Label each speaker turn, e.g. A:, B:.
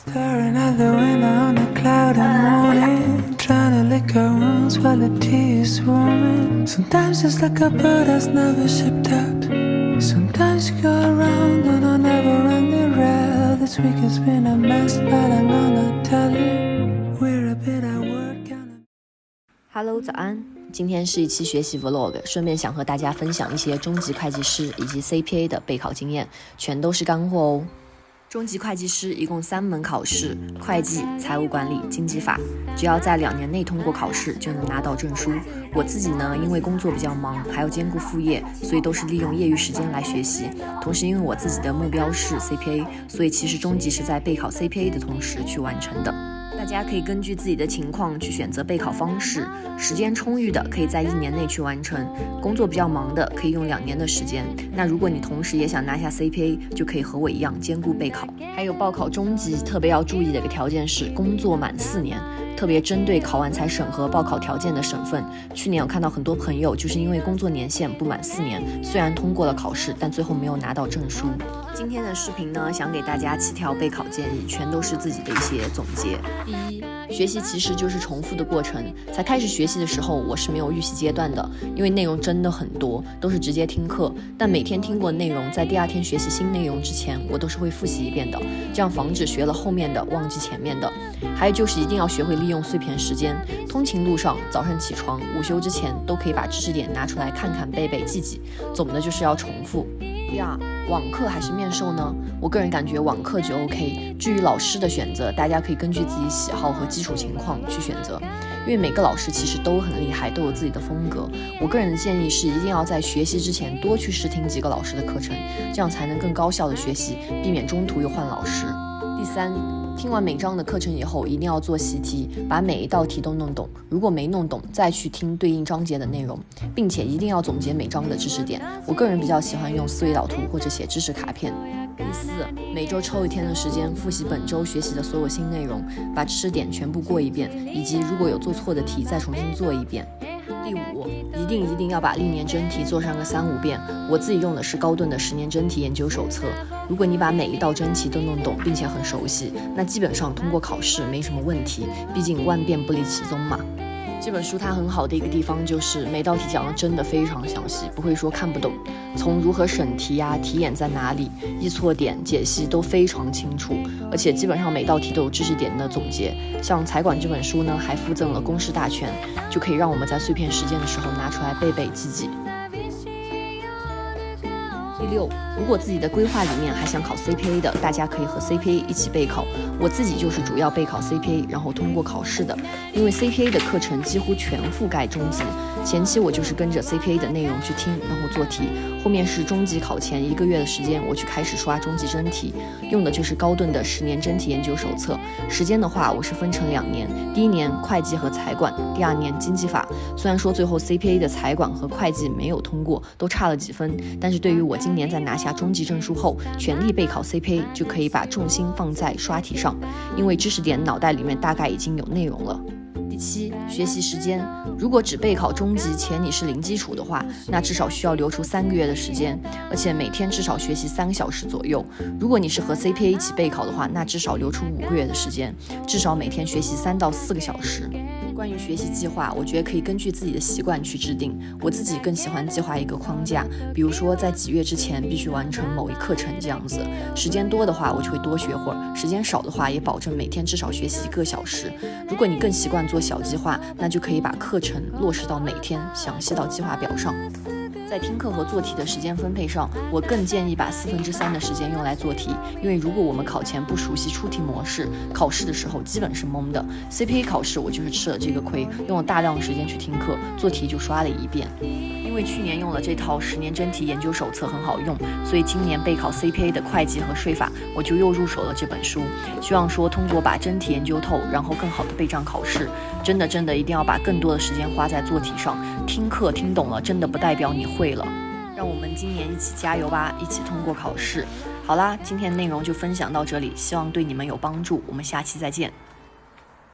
A: Staring out the window on a cloudy morning, trying to lick her wounds while the tea is warming. Sometimes it's like a bird that's never shipped out. Sometimes you go around on a never-ending route. This week has been a mess, but I'm gonna tell you we're a bit at work.
B: Hello， 早安！今天是一期学习 vlog， 顺便想和大家分享一些中级会计师以及 CPA 的备考经验，全都是干货哦。中级会计师一共3门考试：会计、财务管理、经济法。只要在2年内通过考试，就能拿到证书。我自己呢，因为工作比较忙，还要兼顾副业，所以都是利用业余时间来学习。同时，因为我自己的目标是 CPA， 所以其实中级是在备考 CPA 的同时去完成的。大家可以根据自己的情况去选择备考方式，时间充裕的可以在1年内去完成，工作比较忙的可以用2年的时间。那如果你同时也想拿下 CPA， 就可以和我一样兼顾备考。还有报考中级特别要注意的一个条件是工作满4年，特别针对考完才审核报考条件的省份。去年我看到很多朋友就是因为工作年限不满4年，虽然通过了考试，但最后没有拿到证书。今天的视频呢，想给大家7条备考建议，全都是自己的一些总结。第一，学习其实就是重复的过程。才开始学习的时候，我是没有预习阶段的，因为内容真的很多，都是直接听课。但每天听过内容，在第2天学习新内容之前，我都是会复习一遍的，这样防止学了后面的忘记前面的。还有就是一定要学会利用碎片时间，通勤路上、早上起床、午休之前，都可以把知识点拿出来看看、背背、记记。总的就是要重复。第二，网课还是面授呢？我个人感觉网课就 OK。至于老师的选择，大家可以根据自己喜好和基础情况去选择，因为每个老师其实都很厉害，都有自己的风格。我个人的建议是，一定要在学习之前多去试听几个老师的课程，这样才能更高效的学习，避免中途又换老师。第三，听完每章的课程以后，一定要做习题，把每一道题都弄懂。如果没弄懂，再去听对应章节的内容，并且一定要总结每章的知识点。我个人比较喜欢用思维导图或者写知识卡片。第四，每周抽1天的时间复习本周学习的所有新内容，把知识点全部过一遍，以及如果有做错的题再重新做一遍。第五，一定要把历年真题做上个3-5遍。我自己用的是高顿的10年真题研究手册。如果你把每一道真题都弄懂，并且很熟悉，那基本上通过考试没什么问题，毕竟万变不离其宗嘛。这本书它很好的一个地方就是每道题讲的真的非常详细，不会说看不懂，从如何审题啊、题眼在哪里、易错点、解析都非常清楚，而且基本上每道题都有知识点的总结。像财管这本书呢，还附赠了公式大全，就可以让我们在碎片时间的时候拿出来背背记记。第六，如果自己的规划里面还想考 CPA 的，大家可以和 CPA 一起备考。我自己就是主要备考 CPA， 然后通过考试的。因为 CPA 的课程几乎全覆盖中级，前期我就是跟着 CPA 的内容去听，然后做题。后面是中级考前1个月的时间，我去开始刷中级真题，用的就是高顿的10年真题研究手册。时间的话，我是分成2年，第1年会计和财管，第2年经济法。虽然说最后 CPA 的财管和会计没有通过，都差了几分，但是对于我今年在拿下中级证书后，全力备考 CPA， 就可以把重心放在刷题上，因为知识点脑袋里面大概已经有内容了。第7，学习时间。如果只备考中级且你是零基础的话，那至少需要留出3个月的时间，而且每天至少学习3个小时左右。如果你是和 CPA 一起备考的话，那至少留出5个月的时间，至少每天学习3到4个小时。关于学习计划，我觉得可以根据自己的习惯去制定。我自己更喜欢计划一个框架，比如说在几月之前必须完成某一课程这样子。时间多的话，我就会多学会儿；时间少的话，也保证每天至少学习1个小时。如果你更习惯做小计划，那就可以把课程落实到每天，详细到计划表上。在听课和做题的时间分配上，我更建议把3/4的时间用来做题，因为如果我们考前不熟悉出题模式，考试的时候基本是懵的。CPA 考试我就是吃了这个亏，用了大量时间去听课，做题就刷了1遍。因为去年用了这套10年真题研究手册很好用，所以今年备考 CPA 的会计和税法，我就又入手了这本书。希望说通过把真题研究透，然后更好的备战考试。真的一定要把更多的时间花在做题上，听课听懂了真的不代表你会了。让我们今年一起加油吧，一起通过考试。好啦，今天的内容就分享到这里，希望对你们有帮助，我们下期再见。